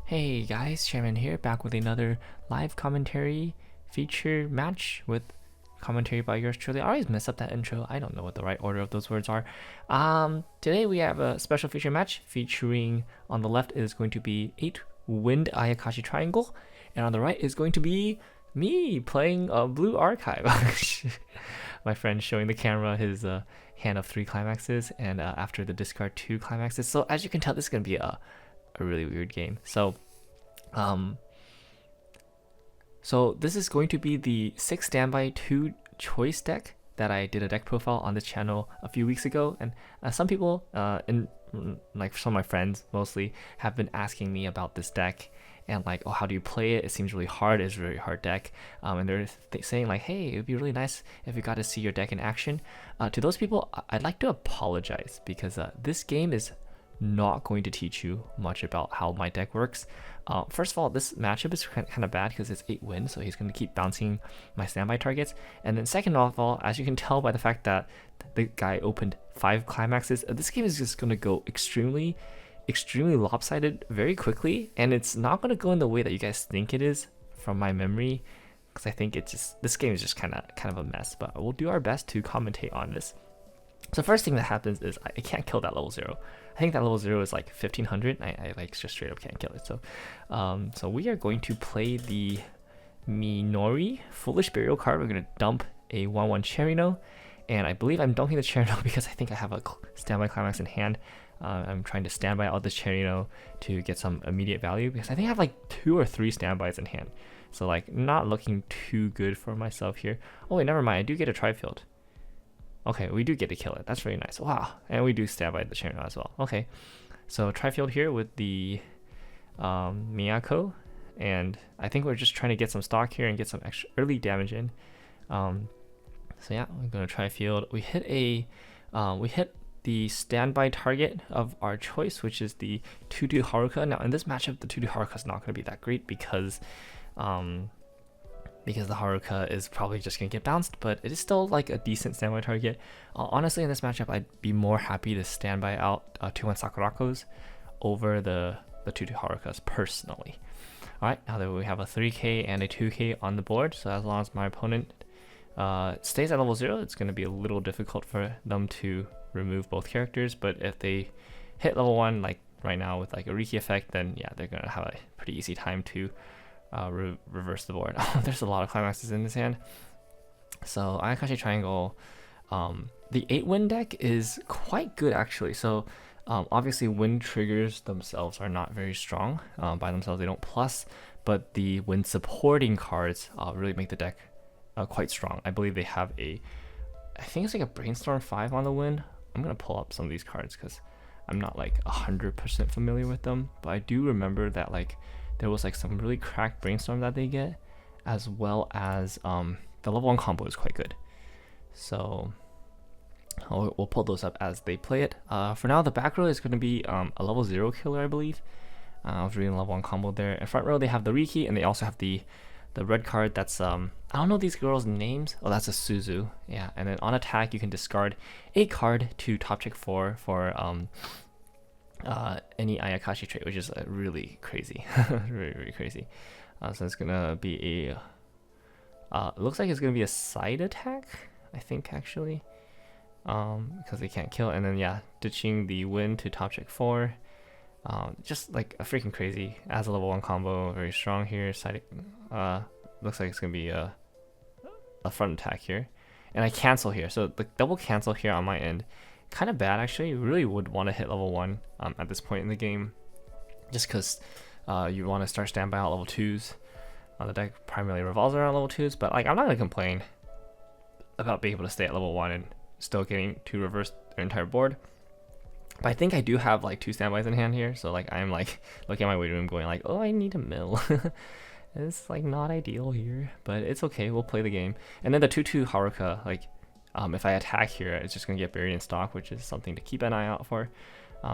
Hey guys, Chairman here, back with another live commentary feature match with commentary by yours truly. I always mess up that intro. I don't know what the right order of those words are. Today we have a special feature match featuring, on the left is going to be 8 Wind Ayakashi Triangle, and on the right is going to be me playing a Blue Archive. My friend showing the camera his hand of 3 climaxes, and after the discard 2 climaxes. So as you can tell, this is going to be a really weird game. So this is going to be the 6 standby 2 choice deck that I did a deck profile on this channel a few weeks ago, and some people like some of my friends mostly have been asking me about this deck and like, oh, how do you play it? It seems really hard. It's a really hard deck, and they're saying like, hey, it'd be really nice if we got to see your deck in action. To those people, I'd like to apologize because this game is not going to teach you much about how my deck works. First of all, this matchup is kind of bad because it's 8 wins, so he's going to keep bouncing my standby targets. And then second of all, as you can tell by the fact that the guy opened 5 climaxes, this game is just going to go extremely lopsided very quickly, and it's not going to go in the way that you guys think it is from my memory, because I think this game is just kind of a mess. But we'll do our best to commentate on this. So first thing that happens is I can't kill that level 0. I think that level 0 is like 1500. I like just straight up can't kill it. So so we are going to play the Minori Foolish Burial card. We're going to dump a 1/1 Cherino, and I believe I'm dumping the Cherino because I think I have a standby climax in hand. I'm trying to standby out the Cherino to get some immediate value because I think I have like 2 or 3 standbys in hand. So like not looking too good for myself here. Oh wait, never mind. I do get a Trifield. Okay, we do get to kill it. That's really nice. Wow. And we do stab by the Cherno as well. Okay. So Trifield here with the Miyako. And I think we're just trying to get some stock here and get some extra early damage in. So yeah, I'm going to Trifield. We hit the standby target of our choice, which is the 2/2 Haruka. Now in this matchup, the 2/2 Haruka is not going to be that great because the Haruka is probably just going to get bounced, but it is still like a decent standby target. Honestly, in this matchup, I'd be more happy to standby out 2/1 Sakurakos over the 2/2 Harukas personally. Alright, now that we have a 3k and a 2k on the board, so as long as my opponent stays at level 0, it's going to be a little difficult for them to remove both characters, but if they hit level 1, like right now with like a Riki effect, then yeah, they're going to have a pretty easy time to reverse the board. There's a lot of climaxes in this hand. So Ayakashi Triangle, the 8 win deck is quite good actually. So obviously wind triggers themselves are not very strong by themselves. They don't plus, but the wind supporting cards really make the deck quite strong. I believe they have I think it's like a Brainstorm 5 on the wind. I'm gonna pull up some of these cards because I'm not like 100% familiar with them, but I do remember that like there was like some really cracked Brainstorm that they get, as well as the level 1 combo is quite good. So we'll pull those up as they play it. For now, the back row is going to be a level 0 killer, I believe. I was reading level 1 combo there. In front row, they have the Riki, and they also have the red card that's I don't know these girls' names. Oh, that's a Suzu. Yeah, and then on attack, you can discard a card to top check 4 for any Ayakashi trait, which is really crazy. really crazy. So it's gonna be a it looks like it's gonna be a side attack, I think, actually, because they can't kill. And then yeah, ditching the wind to top check 4, just like a freaking crazy as a level 1 combo, very strong here. Side looks like it's gonna be a front attack here, and I cancel here, so the double cancel here on my end, kind of bad actually. You really would want to hit level 1 at this point in the game, just because you want to start standby out level 2s. The deck primarily revolves around level 2s, but like I'm not going to complain about being able to stay at level 1 and still getting to reverse their entire board. But I think I do have like 2 standbys in hand here, so like I'm like looking at my waiting room going like, oh, I need a mill. It's like not ideal here, but it's okay, we'll play the game. And then the 2/2 Haruka, like if I attack here, it's just going to get buried in stock, which is something to keep an eye out for.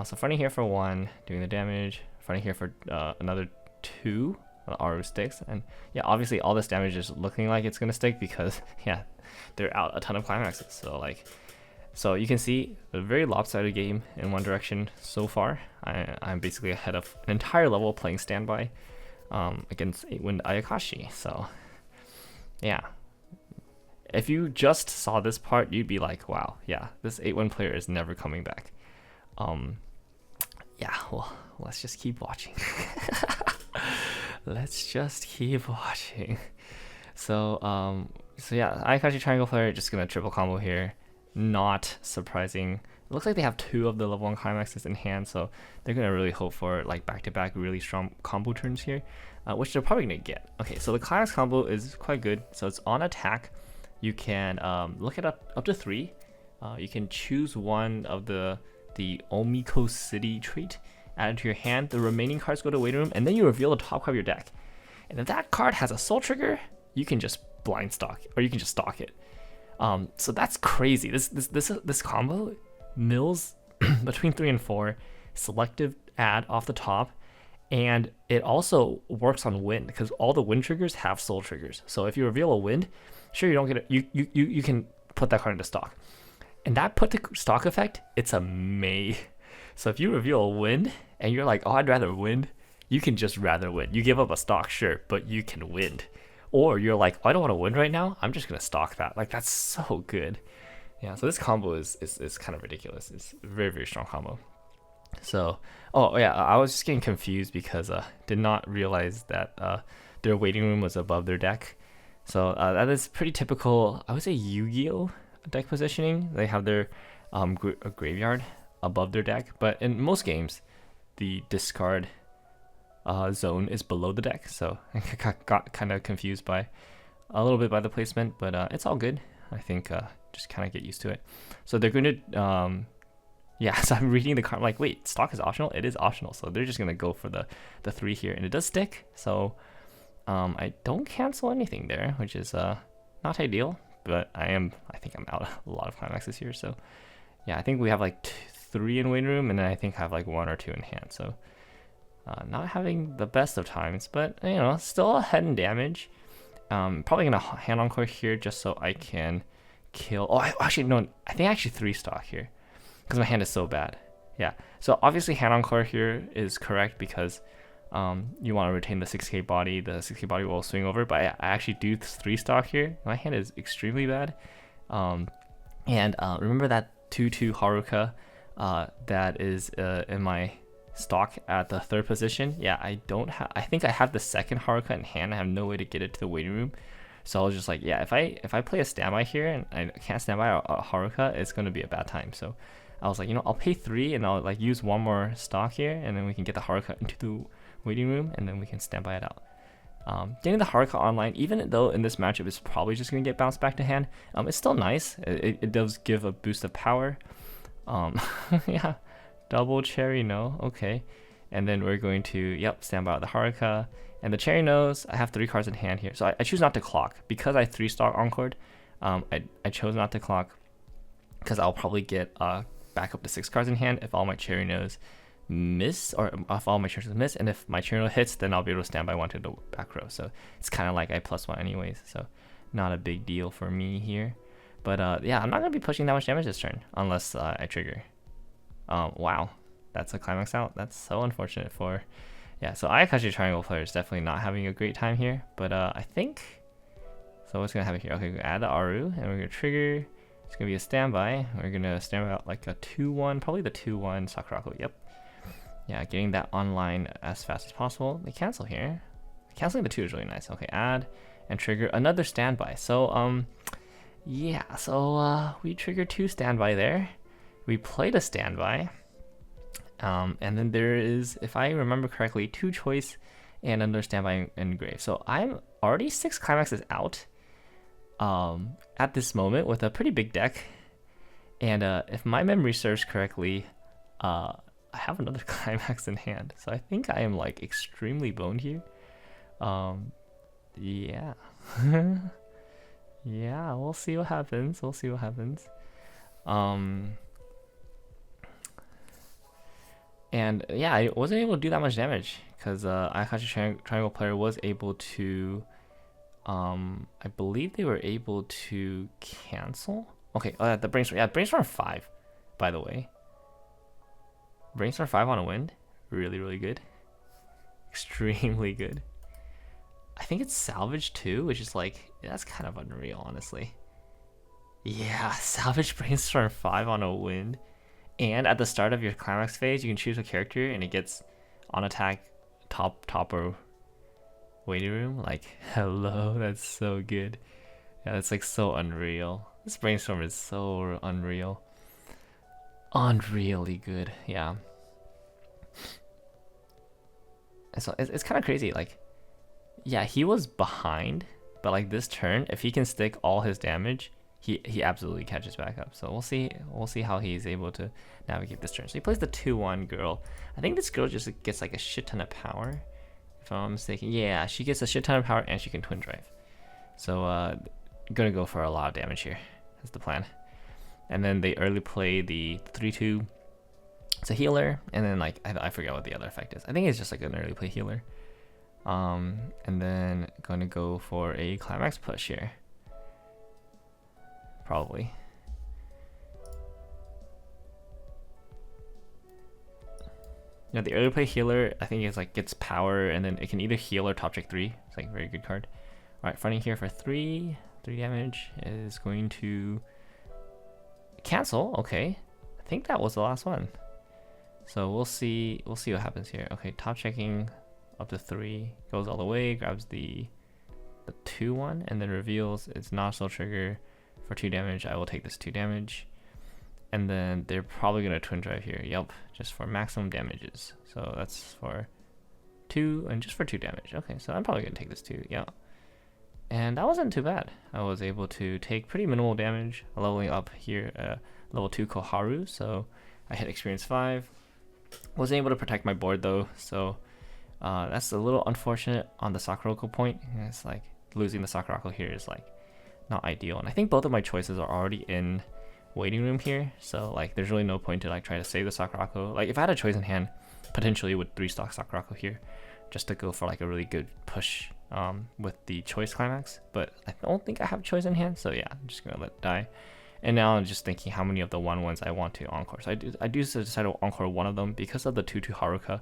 So fronting here for 1, doing the damage. Fronting here for another 2, Aru sticks. And yeah, obviously all this damage is looking like it's going to stick because, yeah, they're out a ton of climaxes. So like, So you can see a very lopsided game in one direction so far. I'm basically ahead of an entire level playing standby against 8-win Ayakashi. So yeah, if you just saw this part, you'd be like, wow, yeah, this 8-win player is never coming back. Yeah, well, let's just keep watching. Let's just keep watching. So yeah, Ayakashi Triangle player just gonna triple combo here. Not surprising. It looks like they have 2 of the level 1 climaxes in hand, so they're gonna really hope for like back-to-back really strong combo turns here, which they're probably gonna get. Okay, so the climax combo is quite good. So it's on attack. You can look it up to 3. You can choose one of the Omiko City trait, add it to your hand. The remaining cards go to waiting room, and then you reveal the top card of your deck. And if that card has a soul trigger, you can just blind stock, or you can just stock it. So that's crazy. This combo mills between 3 and 4, selective add off the top, and it also works on wind because all the wind triggers have soul triggers. So if you reveal a wind, sure, you don't get it. You can put that card into stock, and that put to stock effect, it's a May. So if you reveal a wind and you're like, oh, I'd rather wind, you can just rather win. You give up a stock, sure, but you can win. Or you're like, oh, I don't want to win right now, I'm just gonna stock that. Like, that's so good. Yeah, so this combo is kind of ridiculous. It's a very, very strong combo. So, oh yeah, I was just getting confused because did not realize that their waiting room was above their deck. So that is pretty typical, I would say, Yu-Gi-Oh deck positioning. They have their graveyard above their deck, but in most games, the discard zone is below the deck. So I got kind of confused by a little bit by the placement, but it's all good. I think just kind of get used to it. So they're going to yeah, so I'm reading the card, like, wait, stock is optional? It is optional. So they're just going to go for the 3 here, and it does stick. So I don't cancel anything there, which is not ideal, but I think I'm out a lot of climaxes here. So yeah, I think we have like 3 in waiting room, and then I think I have like 1 or 2 in hand. So not having the best of times, but you know, still ahead in damage. Probably gonna hand encore here just so I can kill. Oh, actually no, I think actually 3 stock here because my hand is so bad. Yeah, so obviously hand encore here is correct because you want to retain the 6k body. The 6k body will swing over, but I actually do 3 stock here. My hand is extremely bad. And remember that 2/2 Haruka that is in my stock at the 3rd position? Yeah, I think I have the 2nd Haruka in hand. I have no way to get it to the waiting room. So I was just like, yeah, if I play a standby here and I can't standby a Haruka, it's gonna be a bad time. So I was like, you know, I'll pay 3 and I'll like use 1 more stock here, and then we can get the Haruka into the waiting room, and then we can standby it out. Getting the Haruka online, even though in this matchup it's probably just gonna get bounced back to hand, it's still nice. It does give a boost of power. Yeah, double cherry, no, okay. And then we're going to, yep, stand by the Haruka. And the cherry knows I have 3 cards in hand here. So I choose not to clock. Because I 3 stock encored, I chose not to clock because I'll probably get back up to 6 cards in hand if all my cherry knows miss, or if all my cherry knows miss. And if my cherry node hits, then I'll be able to stand by 1 to the back row. So it's kind of like I +1 anyways. So not a big deal for me here. But yeah, I'm not going to be pushing that much damage this turn unless I trigger. Wow, that's a climax out. That's so unfortunate for, yeah, so Ayakashi Triangle player is definitely not having a great time here, but I think, so what's gonna happen here? Okay, we're gonna add the Aru, and we're gonna trigger, it's gonna be a standby, we're gonna stand out like a 2-1, probably the 2-1 Sakurako, yep. Yeah, getting that online as fast as possible. They cancel here. Canceling the 2 is really nice. Okay, add, and trigger another standby. So, yeah, so we triggered 2 standby there. We played a standby, and then there is, if I remember correctly, 2 choice and another standby in grave. So I'm already 6 climaxes out at this moment with a pretty big deck, and if my memory serves correctly, I have another climax in hand. So I think I am like extremely boned here. Yeah. Yeah, we'll see what happens. We'll see what happens. And yeah, I wasn't able to do that much damage because Ayakashi Triangle player was able to, I believe they were able to cancel Okay, the Brainstorm. Yeah, Brainstorm 5, by the way. Brainstorm 5 on a wind. Really, really good. Extremely good. I think it's Salvage too, which is like, that's kind of unreal, honestly. Yeah, Salvage Brainstorm 5 on a wind. And at the start of your climax phase, you can choose a character and it gets on attack top or waiting room. Like, hello, that's so good. Yeah, it's like so unreal. This Brainstorm is so unreal. Unreally good, yeah. So it's kind of crazy, like, yeah, he was behind, but like this turn, if he can stick all his damage, he absolutely catches back up. So we'll see how he's able to navigate this turn. So he plays the 2/1 girl. I think this girl just gets like a shit ton of power, if I'm not mistaken. Yeah, she gets a shit ton of power and she can twin drive. So gonna go for a lot of damage here. That's the plan. And then they early play the 3/2. It's a healer, and then like I forget what the other effect is. I think it's just like an early play healer. And then gonna go for a climax push here. Probably. Yeah, the early play healer, I think it's like gets power, and then it can either heal or top check 3. It's like a very good card. All right, fronting here for 3 damage is going to cancel. Okay, I think that was the last one. So we'll see what happens here. Okay, top checking up to 3, goes all the way, grabs the 2/1, and then reveals its nozzle trigger for 2 damage. I will take this 2 damage. And then they're probably gonna twin drive here. Yep, just for maximum damages. So that's for 2 and just for 2 damage. Okay, so I'm probably gonna take this 2, yeah. And that wasn't too bad. I was able to take pretty minimal damage, leveling up here, level 2 Koharu. So I hit experience 5. Wasn't able to protect my board though, so that's a little unfortunate on the Sakurako point. It's like losing the Sakurako here is like not ideal, and I think both of my choices are already in waiting room here, so like there's really no point to like try to save the Sakurako. Like if I had a choice in hand, potentially would 3-stock Sakurako here just to go for like a really good push with the choice climax, but I don't think I have a choice in hand, so yeah, I'm just gonna let it die. And now I'm just thinking how many of the 1/1s I want to encore. So I do decide to encore one of them because of the 2/2 Haruka.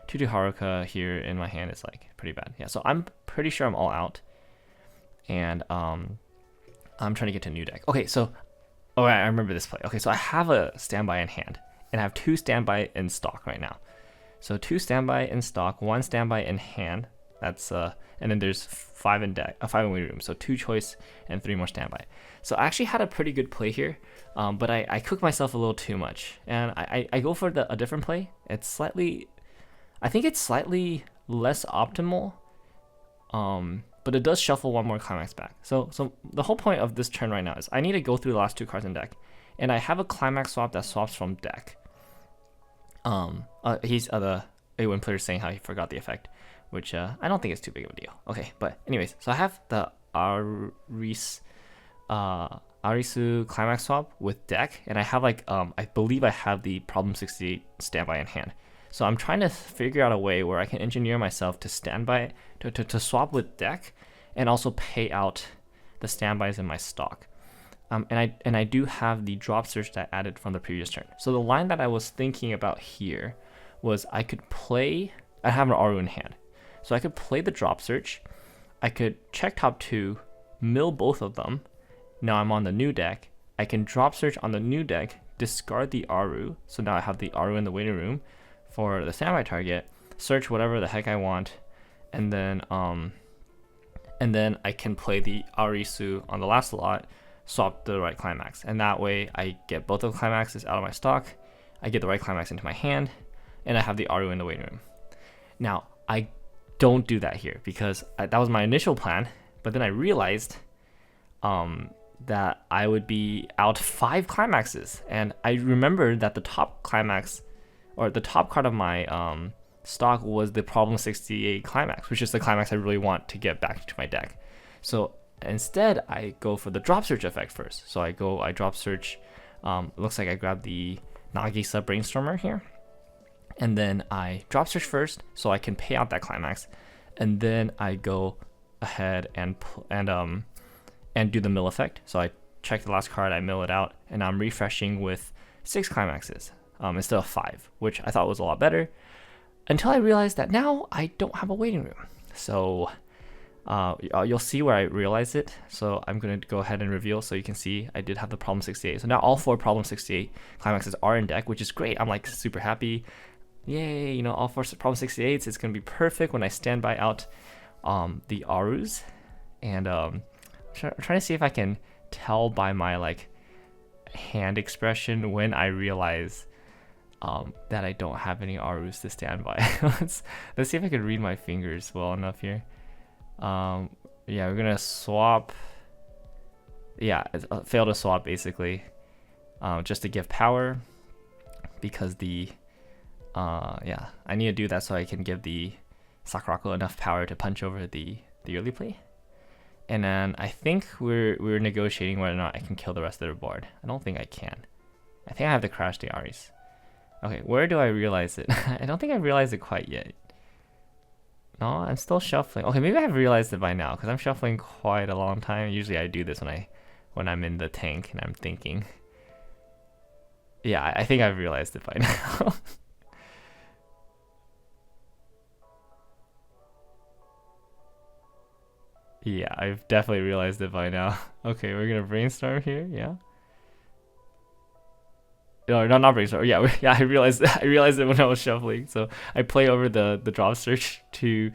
2/2 Haruka here in my hand is like pretty bad. Yeah, so I'm pretty sure I'm all out. And I'm trying to get to new deck. Okay, so I remember this play. Okay, so I have a standby in hand, and I have 2 standby in stock right now. So 2 standby in stock, 1 standby in hand. That's and then there's 5 in deck, 5 in waiting room. So 2 choice and 3 more standby. So I actually had a pretty good play here, but I cooked myself a little too much, and I go for a different play. It's slightly, I think it's slightly less optimal, but it does shuffle 1 more climax back. So the whole point of this turn right now is I need to go through the last 2 cards in deck, and I have a climax swap that swaps from deck. He's the A1 player saying how he forgot the effect, which I don't think it's too big of a deal. Okay, but anyways, so I have the Arisu climax swap with deck, and I have like I believe I have the Problem 68 standby in hand. So I'm trying to figure out a way where I can engineer myself to standby to swap with deck, and also pay out the standbys in my stock. And I do have the drop search that I added from the previous turn. So the line that I was thinking about here was I could play. I have an Aru in hand, so I could play the drop search. I could check top 2, mill both of them. Now I'm on the new deck. I can drop search on the new deck, discard the Aru. So now I have the Aru in the waiting room for the standby target. Search whatever the heck I want, and then I can play the Arisu on the last slot, swap the right climax, and that way I get both of the climaxes out of my stock. I get the right climax into my hand, and I have the Aru in the waiting room. Now I don't do that here because that was my initial plan, but then I realized that I would be out 5 climaxes, and I remembered that the top climax, or the top card of my stock, was the Problem 68 climax, which is the climax I really want to get back to my deck. So instead I go for the drop search effect first. So I drop search, looks like I grab the Nagisa Brainstormer here, and then I drop search first so I can pay out that climax, and then I go ahead and do the mill effect. So I check the last card, I mill it out, and I'm refreshing with 6 climaxes instead of 5, which I thought was a lot better, until I realized that now I don't have a waiting room. So you'll see where I realized it. So I'm going to go ahead and reveal so you can see I did have the problem 68. So now all 4 problem 68 climaxes are in deck, which is great. I'm like super happy. Yay, you know, all 4 problem 68s. It's going to be perfect when I standby out the Arus. And I'm trying to see if I can tell by my like hand expression when I realize that I don't have any Arus to stand by. let's see if I can read my fingers well enough here. Yeah, we're gonna swap. Yeah, fail to swap basically, just to give power, because the yeah, I need to do that so I can give the Sakurako enough power to punch over the early play. And then I think we're negotiating whether or not I can kill the rest of the board. I don't think I can. I think I have to crash the Aries. Okay, where do I realize it? I don't think I realized it quite yet. No, I'm still shuffling. Okay, maybe I've realized it by now because I'm shuffling quite a long time. Usually I do this when I'm in the tank and I'm thinking. Yeah, I think I've realized it by now. Yeah, I've definitely realized it by now. Okay, we're gonna brainstorm here. Yeah. No, not brainstorm. Yeah, yeah. I realized it when I was shuffling. So I play over the drop search to,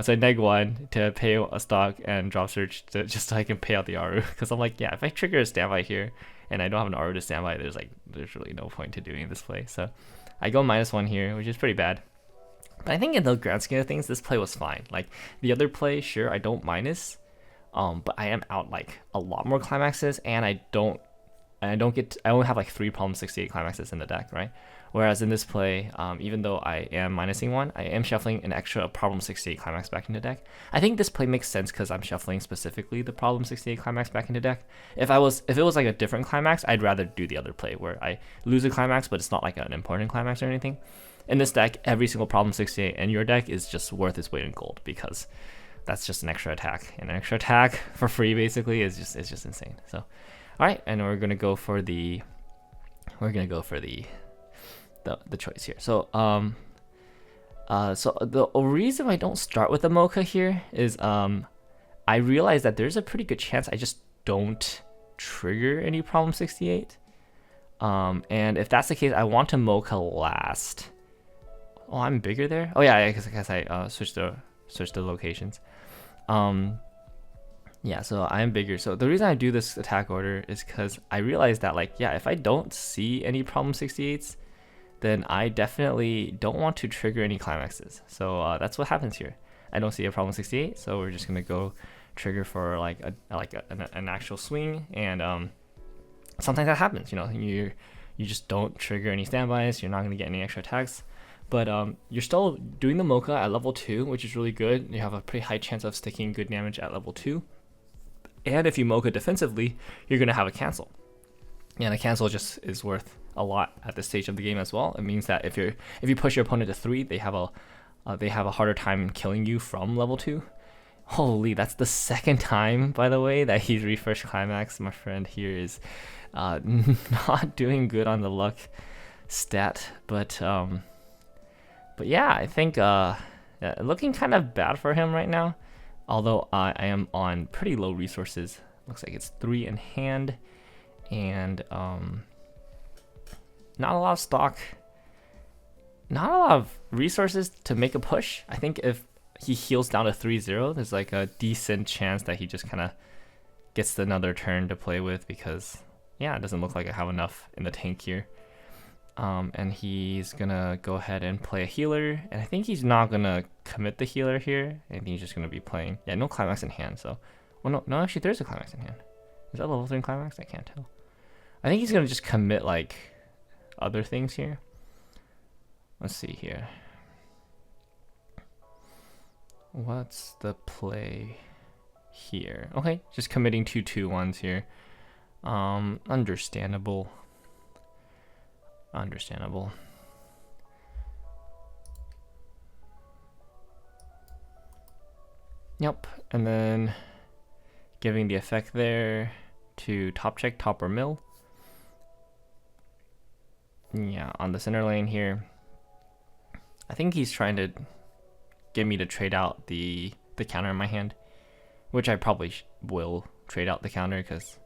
so I neg 1 to pay a stock and drop search to, just so I can pay out the Aru. Because I'm like, yeah, if I trigger a standby here and I don't have an Aru to standby, there's really no point to doing this play. So I go -1 here, which is pretty bad. But I think in the grand scheme of things, this play was fine. Like the other play, sure, I don't minus, but I am out like a lot more climaxes, and I only have like 3 problem 68 climaxes in the deck, right? Whereas in this play, even though I am minusing 1, I am shuffling an extra problem 68 climax back into deck. I think this play makes sense because I'm shuffling specifically the problem 68 climax back into deck. If it was like a different climax, I'd rather do the other play where I lose a climax, but it's not like an important climax or anything. In this deck, every single problem 68 in your deck is just worth its weight in gold because that's just an extra attack, and an extra attack for free basically is just insane. So, all right, and we're gonna go for the choice here. So so the reason I don't start with the Mocha here is I realize that there's a pretty good chance I just don't trigger any problem 68. And if that's the case, I want to Mocha last. Oh, I'm bigger there. Oh yeah, I guess I switched the locations. Yeah, so I am bigger. So the reason I do this attack order is because I realize that, like, yeah, if I don't see any problem 68s, then I definitely don't want to trigger any climaxes. So that's what happens here. I don't see a problem 68, so we're just gonna go trigger for like an actual swing, and sometimes that happens. You know, you just don't trigger any standbys. You're not gonna get any extra attacks. But you're still doing the Mocha at level 2, which is really good. You have a pretty high chance of sticking good damage at level 2. And if you Mocha defensively, you're going to have a cancel. And a cancel just is worth a lot at this stage of the game as well. It means that if you push your opponent to 3, they have a harder time killing you from level 2. Holy, that's the second time, by the way, that he's refreshed climax. My friend here is not doing good on the luck stat, but yeah, I think looking kind of bad for him right now. Although I am on pretty low resources. Looks like it's 3 in hand, and not a lot of stock, not a lot of resources to make a push. I think if he heals down to 3-0, there's like a decent chance that he just kind of gets another turn to play with, because yeah, it doesn't look like I have enough in the tank here. And he's gonna go ahead and play a healer, and I think he's not gonna commit the healer here. I think he's just gonna be playing, yeah, no climax in hand. So, well, no, actually, there's a climax in hand. Is that level 3 climax? I can't tell. I think he's gonna just commit like other things here. Let's see here. What's the play here? Okay, just committing 2/2/1s here. Understandable. Yep, and then giving the effect there, to top check top or mill. Yeah, on the center lane here. I think he's trying to get me to trade out the counter in my hand, which I probably will trade out the counter because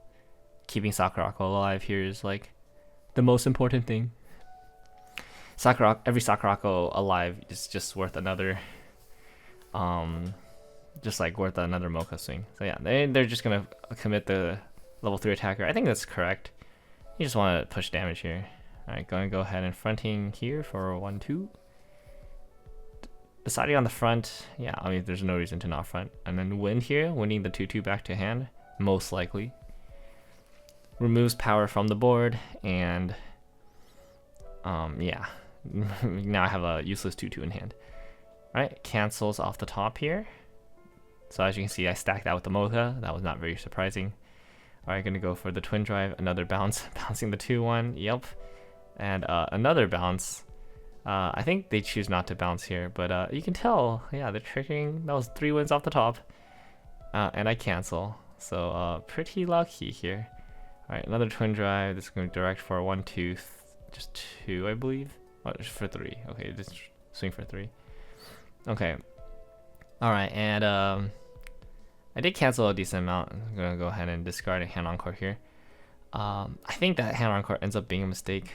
keeping Sakurako alive here is like the most important thing. Every Sakurako alive is just worth another, just like worth another Mocha swing. So yeah, they're just gonna commit the level 3 attacker. I think that's correct. You just want to push damage here. All right, going to go ahead and fronting here for 1-2. Deciding on the front, yeah, I mean, there's no reason to not front. And then wind here, winning the 2-2 back to hand, most likely. Removes power from the board, and yeah, now I have a useless 2-2 in hand. All right, cancels off the top here. So as you can see, I stacked that with the Mocha. That was not very surprising. All right, gonna go for the twin drive, another bounce, bouncing the 2-1, yep. And another bounce. I think they choose not to bounce here, but you can tell, yeah, they're tricking. That was 3 wins off the top. And I cancel. So pretty lucky here. All right, another twin drive. This is going to direct for 1-2, just 2, I believe. Oh, just for 3. Okay, just swing for 3. Okay. All right, and I did cancel a decent amount. I'm gonna go ahead and discard a hand encore here. I think that hand encore ends up being a mistake,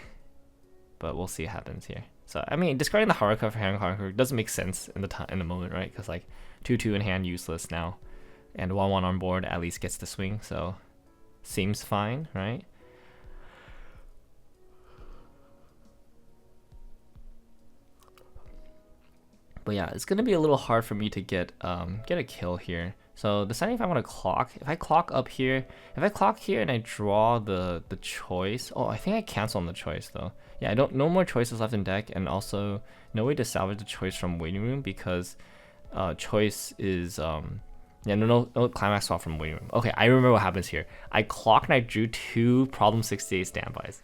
but we'll see what happens here. So I mean, discarding the Haruka for hand encore doesn't make sense in the moment, right? Because like 2-2 in hand, useless now, and 1-1 on board at least gets the swing, so seems fine, right? But yeah, it's gonna be a little hard for me to get a kill here. So deciding if I want to clock. If I clock up here, if I clock here and I draw the choice. Oh, I think I cancel on the choice though. Yeah, no more choices left in deck, and also no way to salvage the choice from waiting room because choice is yeah, no climax swap from waiting room. Okay, I remember what happens here. I clocked and I drew 2 problem 68 standbys.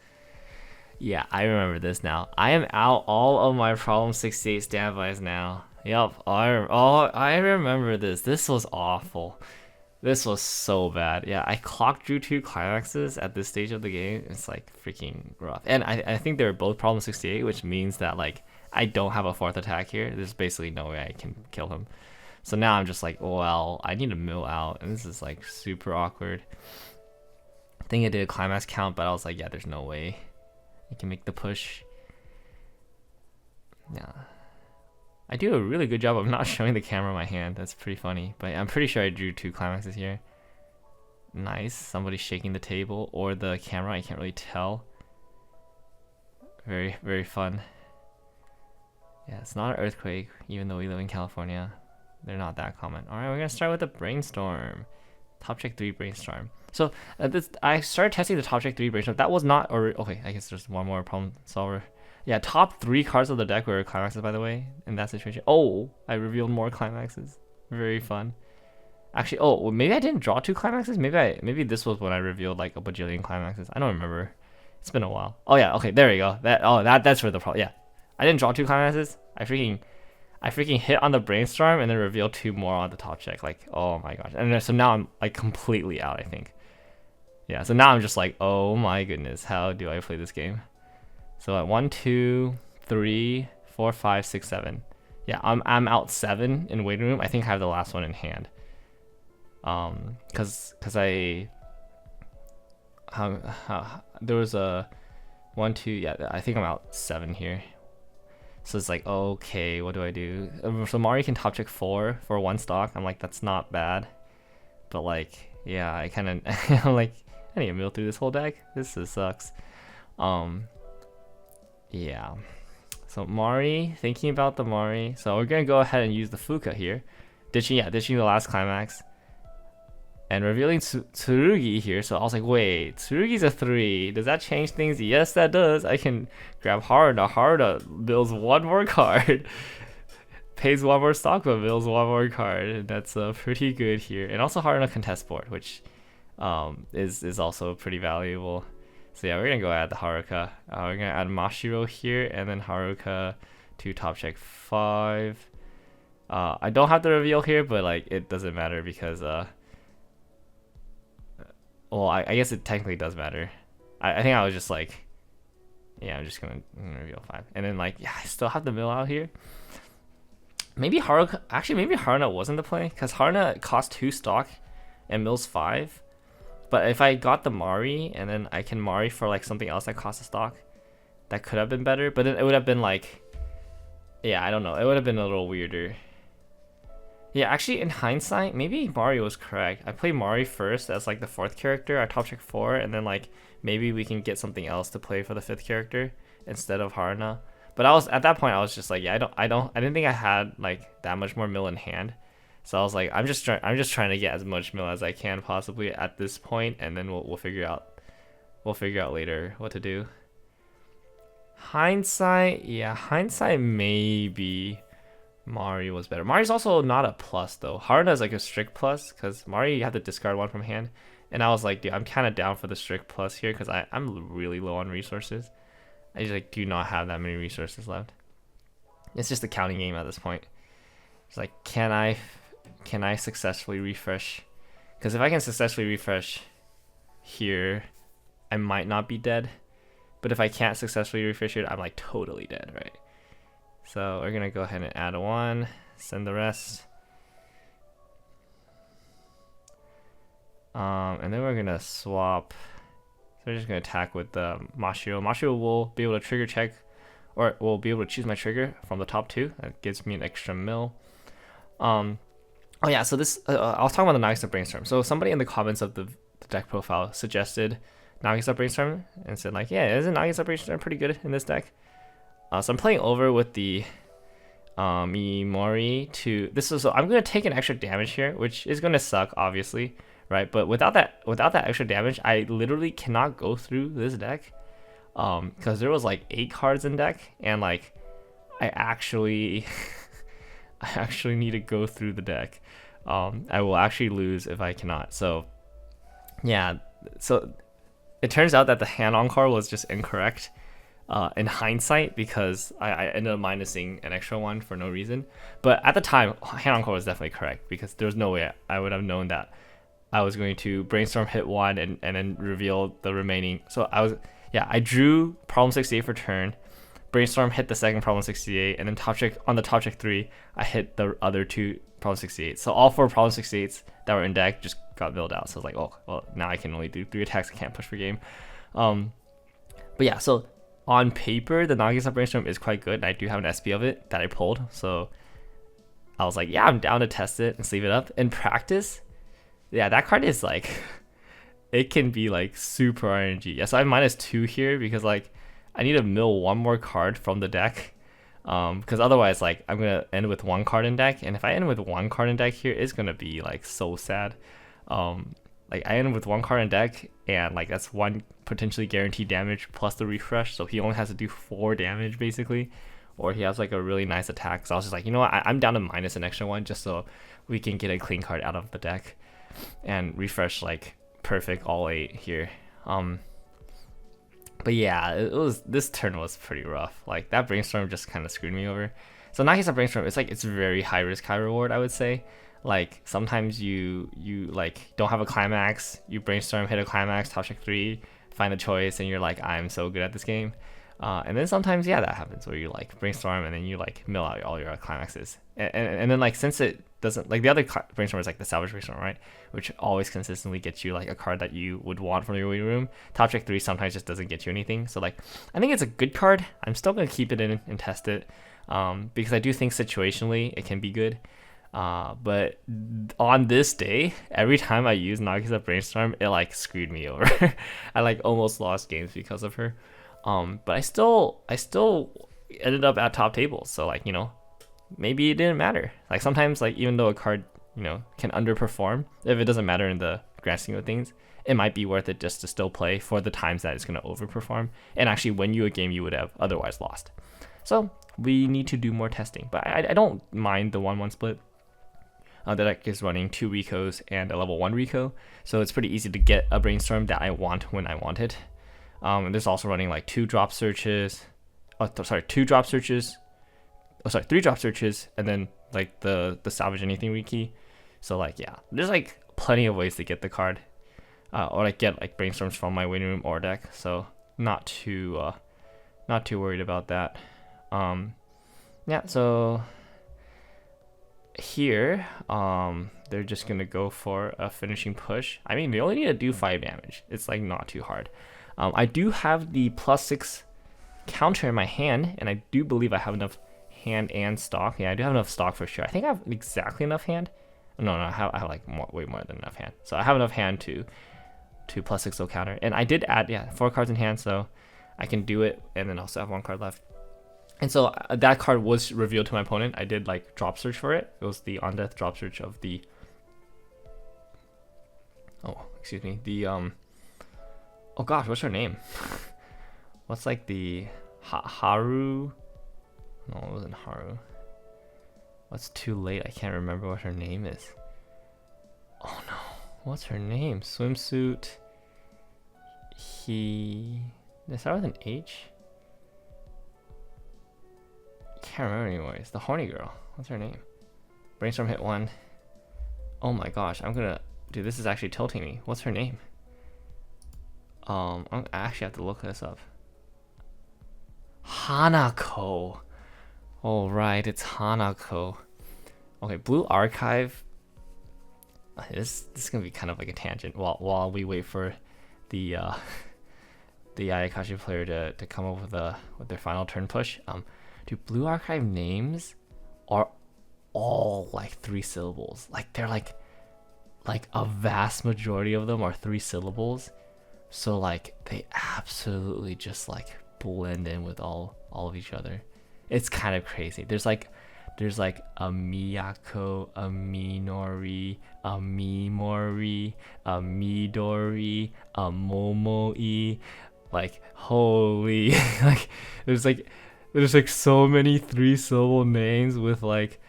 Yeah, I remember this now. I am out all of my problem 68 standbys now. Yep, I remember this. This was awful. This was so bad. Yeah, I clocked drew 2 climaxes at this stage of the game. It's like freaking rough. And I think they were both problem 68, which means that like I don't have a 4th attack here. There's basically no way I can kill him. So now I'm just like, well, I need to mill out, and this is like super awkward. I think I did a climax count, but I was like, yeah, there's no way I can make the push. Yeah. I do a really good job of not showing the camera my hand. That's pretty funny. But I'm pretty sure I drew 2 climaxes here. Nice. Somebody's shaking the table or the camera. I can't really tell. Very, very fun. Yeah, it's not an earthquake, even though we live in California. They're not that common. All right, we're going to start with the brainstorm. Top check 3 brainstorm. So I started testing the top check 3 brainstorm. That was not... okay, I guess there's one more problem solver. Yeah, top 3 cards of the deck were climaxes, by the way, in that situation. Oh, I revealed more climaxes. Very fun. Actually, oh, well, maybe I didn't draw 2 climaxes. Maybe this was when I revealed like a bajillion climaxes. I don't remember. It's been a while. Oh yeah, okay, there we go. That's where the problem. Yeah, I didn't draw 2 climaxes. I freaking hit on the brainstorm and then revealed 2 more on the top check. Like, oh my gosh. And then, so now I'm like completely out, I think. Yeah, so now I'm just like, oh my goodness, how do I play this game? So at 1, 2, 3, 4, 5, 6, 7. Yeah, I'm out 7 in waiting room. I think I have the last one in hand. Cause I there was a 1, 2. Yeah, I think I'm out 7 here. So it's like, okay, what do I do? So Mari can top check 4 for 1 stock. I'm like, that's not bad. But like, yeah, I kind of like, I need to mill through this whole deck. This just sucks. Yeah. So Mari, thinking about the Mari. So we're gonna go ahead and use the Fuka here. Ditching the last climax. And revealing Tsurugi here. So I was like, wait, Tsurugi's a 3. Does that change things? Yes, that does. I can grab Haruda. Haruda builds 1 more card. Pays 1 more stock, but builds 1 more card. And that's pretty good here. And also Haruda contest board, which is also pretty valuable. So yeah, we're gonna go add the Haruka. We're gonna add Mashiro here, and then Haruka to top check 5. I don't have the reveal here, but like it doesn't matter because well, I guess it technically does matter. I think I was just like, yeah, I'm gonna reveal 5, and then like, yeah, I still have the mill out here. Maybe Haruna wasn't the play, because Haruna cost 2 stock and mills 5. But if I got the Mari and then I can Mari for like something else that costs a stock, that could have been better. But then it would have been like, yeah, I don't know. It would have been a little weirder. Yeah, actually, in hindsight, maybe Mari was correct. I played Mari first as like the 4th character. I top check 4, and then like maybe we can get something else to play for the 5th character instead of Haruna. But I was at that point, I was just like, yeah, I didn't think I had like that much more mill in hand. So I was like, I'm just trying to get as much mill as I can possibly at this point, and then we'll figure out later what to do. Hindsight, yeah, maybe Mari was better. Mari's also not a plus though. Haruna is like a strict plus, because Mari you have to discard 1 from hand, and I was like, dude, I'm kind of down for the strict plus here because I'm really low on resources. I just like do not have that many resources left. It's just a counting game at this point. It's like, can I successfully refresh? Because if I can successfully refresh here, I might not be dead. But if I can't successfully refresh it, I'm like totally dead, right? So we're gonna go ahead and add 1, send the rest. And then we're gonna swap. So we're just gonna attack with the Mashiro. Mashiro will be able to trigger check, or will be able to choose my trigger from the top 2. That gives me an extra mill. Oh yeah, so this I was talking about the Nagisa Brainstorm. So somebody in the comments of the deck profile suggested Nagisa Brainstorm and said like, yeah, isn't Nagisa Brainstorm pretty good in this deck? So I'm playing over with the Mimori to this. So I'm gonna take an extra damage here, which is gonna suck, obviously, right? But without that extra damage, I literally cannot go through this deck, because there was like 8 cards in deck, and like I actually need to go through the deck. I will actually lose if I cannot. So yeah, so it turns out that the hand encore was just incorrect in hindsight, because I ended up minusing an extra 1 for no reason. But at the time, hand encore was definitely correct, because there's no way I would have known that I was going to brainstorm hit 1 and then reveal the remaining. So I drew problem 68 for turn. Brainstorm hit the second problem 68, and then on the top check 3, I hit the other 2 problem 68. So all 4 problem 68s that were in deck just got milled out. So I was like, oh, well, now I can only do 3 attacks. I can't push for game. But yeah, so on paper, the Nagisa Brainstorm is quite good. I do have an SP of it that I pulled. So I was like, yeah, I'm down to test it and sleeve it up. In practice, yeah, that card is like, it can be like super RNG. Yeah, so I'm -2 here because like, I need to mill 1 more card from the deck, because otherwise like I'm gonna end with 1 card in deck, and if I end with 1 card in deck here, it's gonna be like so sad. Like I end with 1 card in deck, and like that's 1 potentially guaranteed damage plus the refresh, so he only has to do 4 damage basically, or he has like a really nice attack. So I was just like, you know what, I'm down to minus an extra 1 just so we can get a clean card out of the deck and refresh like perfect all 8 here. But yeah, this turn was pretty rough. Like that brainstorm just kind of screwed me over. So Nagisa Brainstorm, it's very high risk, high reward, I would say. Like sometimes you like don't have a climax, you brainstorm, hit a climax, top check 3, find a choice, and you're like, I'm so good at this game. And then sometimes, yeah, that happens where you like brainstorm and then you like mill out all your climaxes. And then like, since it doesn't, like the other brainstorm is like the salvage brainstorm, right? Which always consistently gets you like a card that you would want from your waiting room. Top check 3 sometimes just doesn't get you anything. So like, I think it's a good card. I'm still going to keep it in and test it, because I do think situationally it can be good. But on this day, every time I use Nagisa Brainstorm, it like screwed me over. I like almost lost games because of her. But I still ended up at top tables. So like, you know, maybe it didn't matter. Like sometimes, like even though a card, you know, can underperform, if it doesn't matter in the grand scheme of things, it might be worth it just to still play for the times that it's going to overperform and actually win you a game you would have otherwise lost. So we need to do more testing, but I don't mind the 1-1 split. The deck is running 2 Ricos and a level 1 Rico, so it's pretty easy to get a brainstorm that I want when I want it. And there's also running like 2 drop searches. Oh, sorry, 2 drop searches. Oh, sorry, 3 drop searches, and then like the salvage anything wiki. So like, yeah, there's like plenty of ways to get the card. or like get like brainstorms from my waiting room or deck. So not too worried about that. Yeah, so here they're just gonna go for a finishing push. I mean, they only need to do 5 damage. It's like not too hard. I do have the +6 counter in my hand, and I do believe I have enough hand and stock. Yeah, I do have enough stock for sure. I think I have exactly enough hand. No, I have like way more than enough hand. So I have enough hand to +6 soul counter. And I did add 4 cards in hand, so I can do it, and then also have 1 card left. And so that card was revealed to my opponent. I did like drop search for it. It was the on death drop search of the oh gosh, what's her name? What's like the Haru? No, it wasn't Haru. What's too late? I can't remember what her name is. Oh no, what's her name? Swimsuit. Does it start with an H? Can't remember anyways. The horny girl. What's her name? Brainstorm hit 1. Oh my gosh, dude, this is actually tilting me. What's her name? I actually have to look this up. Hanako. Oh right, it's Hanako. Okay, Blue Archive. This is gonna be kind of like a tangent while we wait for the Ayakashi player to come up with their final turn push. Dude, Blue Archive names are all like 3 syllables. Like they're like a vast majority of them are 3 syllables. So like they absolutely just like blend in with all of each other. It's kind of crazy. There's like a Miyako, a Minori, a Mimori, a Midori, a Momoi. Like holy, like there's like so many 3-syllable names with like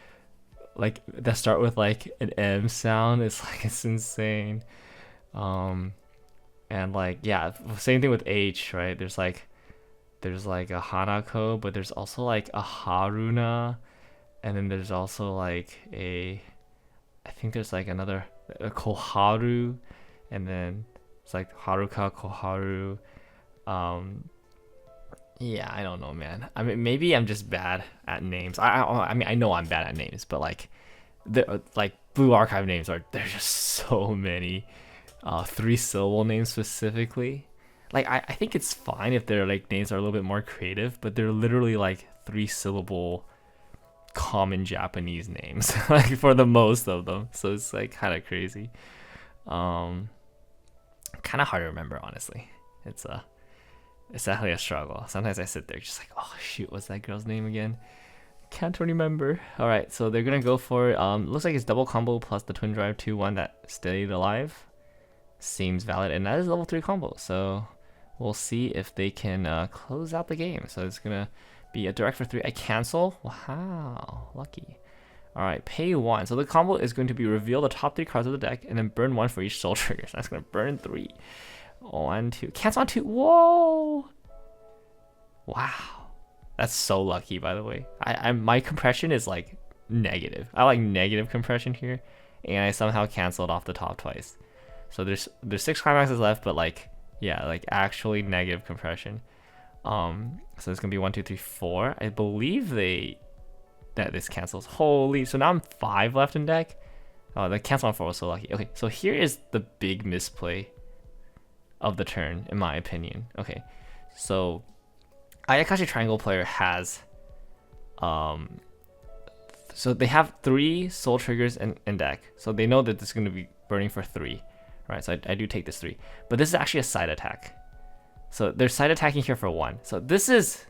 that start with like an M sound. It's insane. And like yeah, same thing with H, right? There's like a Hanako, but there's also like a Haruna, and then there's also like I think there's like another a Koharu, and then it's like Haruka, Koharu. Yeah, I don't know, man. I mean, maybe I'm just bad at names. I mean, I know I'm bad at names, but like Blue Archive names there's just so many 3-syllable names specifically. Like I think it's fine if their like names are a little bit more creative, but they're literally like 3-syllable common Japanese names like for the most of them. So it's like kind of crazy. Kind of hard to remember, honestly. It's definitely a struggle. Sometimes I sit there just like, oh shoot, what's that girl's name again? Can't remember. All right, so they're gonna go for looks like it's double combo plus the twin drive 2/1 that stayed alive. Seems valid, and that is level 3 combo. So we'll see if they can close out the game. So it's gonna be a direct for 3. I cancel. Wow, lucky. All right, pay 1. So the combo is going to be reveal the top 3 cards of the deck and then burn 1 for each soul trigger. So that's gonna burn 3. 1, 2. Cancel on 2. Whoa. Wow. That's so lucky, by the way. My compression is like negative. I like negative compression here, and I somehow canceled off the top twice. So there's 6 climaxes left, but like yeah, like actually negative compression. So it's gonna be 1, 2, 3, 4. I believe that this cancels. Holy, so now I'm 5 left in deck. Oh, the cancel on 4 was so lucky. Okay, so here is the big misplay of the turn, in my opinion. Okay, so Ayakashi Triangle player has so they have 3 soul triggers in deck, so they know that this is going to be burning for 3, right? So I do take this 3, but this is actually a side attack, so they're side attacking here for 1. So this is,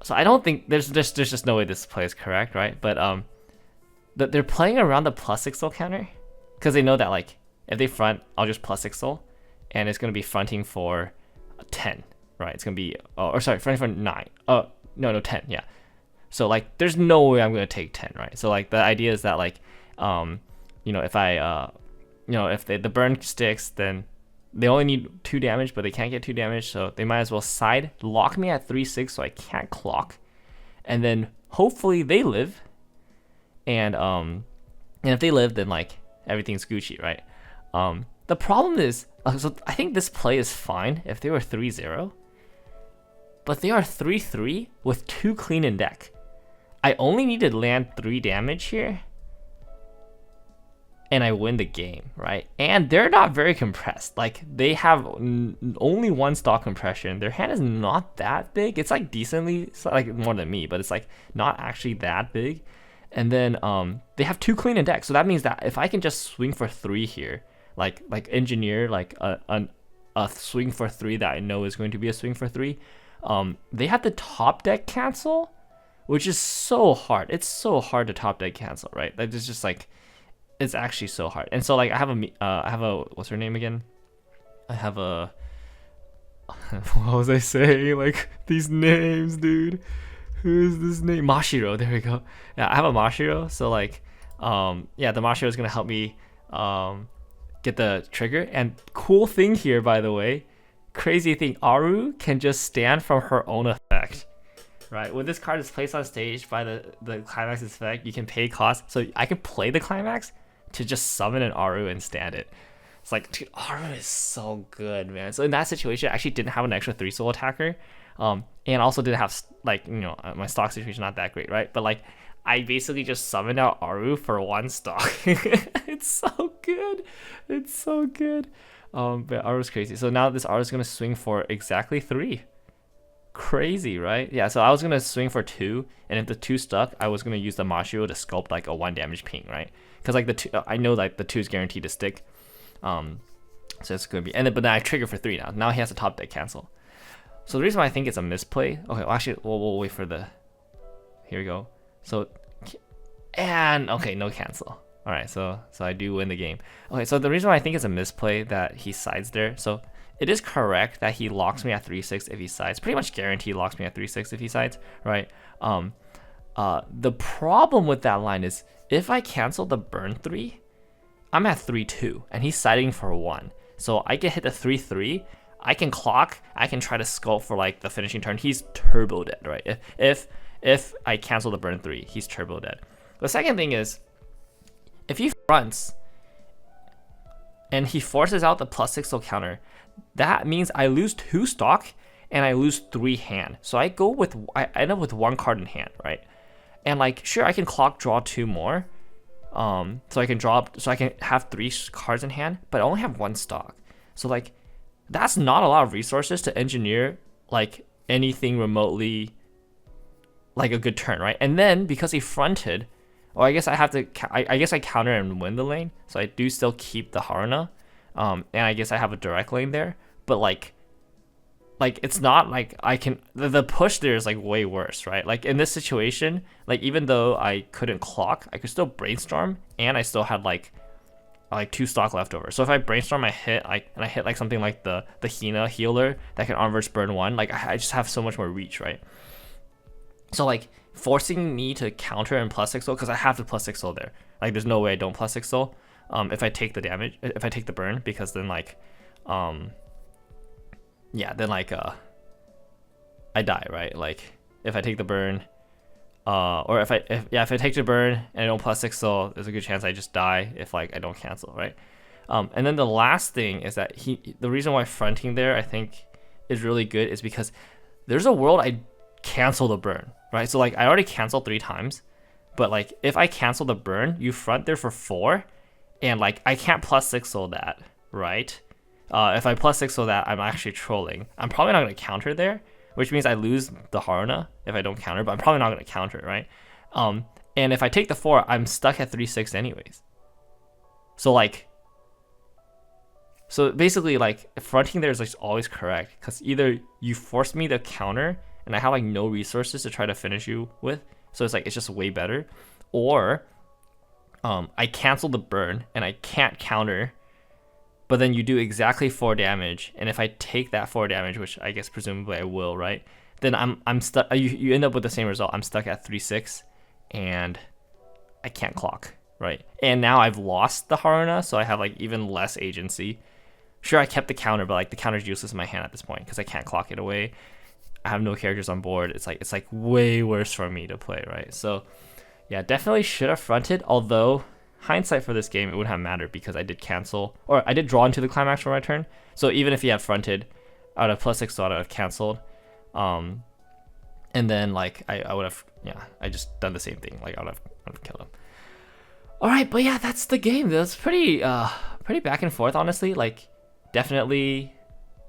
so I don't think there's just no way this play is correct, right? But they're playing around the +6 soul counter because they know that like if they front, I'll just +6 soul, and it's going to be fronting for 10. Right, it's gonna be fronting for 9. No, 10. Yeah. So like, there's no way I'm gonna take 10, right? So like, the idea is that like, if I, if the burn sticks, then they only need 2 damage, but they can't get 2 damage, so they might as well side lock me at 3/6, so I can't clock, and then hopefully they live, and if they live, then like everything's Gucci, right? The the problem is, so I think this play is fine if they were 3-0, but they are 3-3 with 2 clean in deck. I only need to land 3 damage here, and I win the game, right? And they're not very compressed. Like, they have only 1 stock compression. Their hand is not that big. It's like decently, it's like more than me, but it's like not actually that big. And then they have 2 clean in deck, so that means that if I can just swing for 3 here, like engineer like a swing for 3 that I know is going to be a swing for 3, they have the top deck cancel, which is so hard. It's so hard to top deck cancel, right? Like, it's just like, it's actually so hard. And so like I have a what's her name again? I have a what was I saying? Like, these names, dude. Who is this name? Mashiro. There we go. Yeah, I have a Mashiro. So like, yeah, the Mashiro is gonna help me get the trigger. And cool thing here, by the way, crazy thing, Aru can just stand from her own effect. Right, when this card is placed on stage by the climax effect, you can pay cost. So I can play the climax to just summon an Aru and stand it. It's like, dude, Aru is so good, man. So in that situation, I actually didn't have an extra 3 soul attacker, and also didn't have, like, you know, my stock situation not that great, right? But like, I basically just summoned out Aru for 1 stock. It's so good. It's so good. But Aru's crazy. So now this Aru is gonna swing for exactly 3. Crazy, right? Yeah, so I was gonna swing for 2, and if the 2 stuck, I was gonna use the Mashiro to sculpt like a 1 damage ping, right? Because like the 2, I know like the 2 is guaranteed to stick, so it's gonna be. And then, but then I trigger for 3 now. Now he has a top deck cancel. So the reason why I think it's a misplay. Okay, well, actually, we'll wait for the. Here we go. So, and okay, no cancel. All right, so I do win the game. Okay, so the reason why I think it's a misplay that he sides there. So it is correct that he locks me at 3-6 if he sides. Pretty much guaranteed locks me at 3-6 if he sides, right? The problem with that line is if I cancel the burn 3, I'm at 3-2, and he's siding for 1. So I get hit the 3-3. I can clock. I can try to sculpt for like the finishing turn. He's turbo dead, right? If I cancel the burn 3, he's turbo dead. The second thing is, if he fronts and he forces out the +6 soul counter, that means I lose 2 stock and I lose 3 hand. So I end up with 1 card in hand, right? And like, sure, I can clock draw 2 more, so I can have 3 cards in hand, but I only have 1 stock. So like, that's not a lot of resources to engineer like anything remotely like a good turn, right? And then because he fronted, I guess I have to. I guess I counter and win the lane, so I do still keep the Haruna, and I guess I have a direct lane there. But like it's not like I can. The push there is like way worse, right? Like in this situation, like even though I couldn't clock, I could still brainstorm, and I still had like 2 stock left over. So if I brainstorm, I hit like something like the Hina healer that can onverse burn 1. Like I just have so much more reach, right? So like forcing me to counter and +6 soul, because I have the +6 soul there. Like there's no way I don't +6 soul if I take the damage, if I take the burn, because then like yeah, then like I die, right? Like if I take the burn, or if I take the burn and I don't +6 soul, there's a good chance I just die if like I don't cancel, right? And then the last thing is that the reason why fronting there I think is really good is because there's a world I cancel the burn, right? So like I already canceled 3 times, but like if I cancel the burn, you front there for 4, and like I can't +6 soul that, right? If I +6 soul that, I'm actually trolling. I'm probably not going to counter there, which means I lose the Haruna if I don't counter, but I'm probably not going to counter, right? And if I take the 4, I'm stuck at 3-6 anyways. So like, so basically like fronting there is like always correct, because either you force me to counter and I have like no resources to try to finish you with, so it's like it's just way better, or I cancel the burn and I can't counter, but then you do exactly 4 damage, and if I take that 4 damage, which I guess presumably I will, right, then I'm stuck. You end up with the same result. I'm stuck at 3-6 and I can't clock, right? And now I've lost the Haruna, so I have like even less agency. Sure, I kept the counter, but like the counter's useless in my hand at this point because I can't clock it away. I have no characters on board. It's like way worse for me to play, right? So yeah, definitely should have fronted, although hindsight for this game, it wouldn't have mattered because I did cancel, or I did draw into the climax for my turn. So even if he had fronted, I would have +6, so I would have canceled. And then like I would have, yeah, I just done the same thing. Like I would have killed him. All right, but yeah, that's the game. That's pretty back and forth, honestly. Like definitely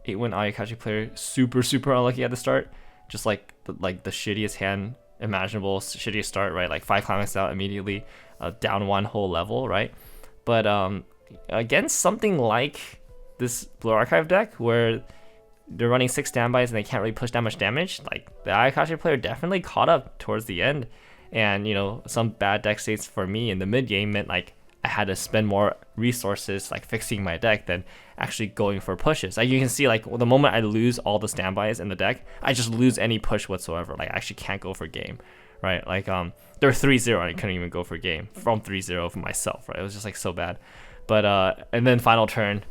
8-win Ayakashi player, super unlucky at the start. Just like the shittiest hand imaginable, shittiest start, right? Like 5 climax out immediately, down 1 whole level, right? But against something like this Blue Archive deck where they're running 6 standbys and they can't really push that much damage, like the Ayakashi player definitely caught up towards the end. And you know, some bad deck states for me in the mid game meant like I had to spend more resources like fixing my deck than actually going for pushes. Like you can see, like the moment I lose all the standbys in the deck, I just lose any push whatsoever. Like I actually can't go for game, right? Like they're 3-0 and I couldn't even go for game from 3-0 for myself, right? It was just like so bad. But and then final turn,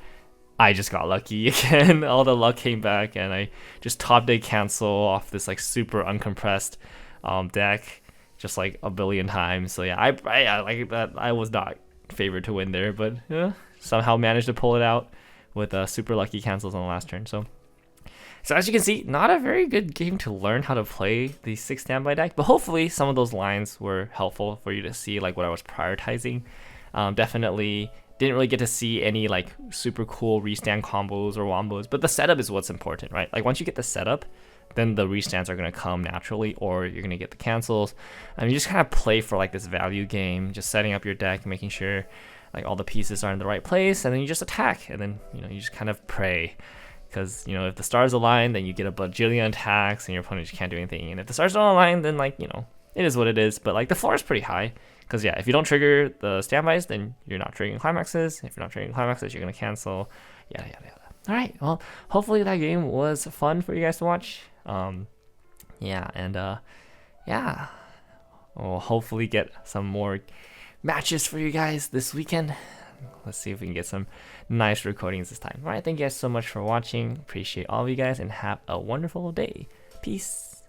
I just got lucky again. All the luck came back and I just top deck cancel off this like super uncompressed deck just like a billion times. So yeah, I like that. I was not favored to win there, but somehow managed to pull it out with super lucky cancels on the last turn. So as you can see, not a very good game to learn how to play the 6 standby deck, but hopefully some of those lines were helpful for you to see like what I was prioritizing. Definitely didn't really get to see any like super cool restand combos or wombos, but the setup is what's important, right? Like once you get the setup, then the restands are going to come naturally, or you're going to get the cancels. And you just kind of play for like this value game, just setting up your deck, making sure like all the pieces are in the right place, and then you just attack, and then you know you just kind of pray, because you know if the stars align, then you get a bajillion attacks and your opponent just can't do anything. And if the stars don't align, then like, you know, it is what it is. But like the floor is pretty high, because yeah, if you don't trigger the standbys, then you're not triggering climaxes. If you're not triggering climaxes, you're going to cancel, yada yada yada. All right, well, hopefully that game was fun for you guys to watch. Yeah, and yeah, we'll hopefully get some more matches for you guys this weekend. Let's see if we can get some nice recordings this time. All right, thank you guys so much for watching. Appreciate all of you guys, and have a wonderful day. Peace.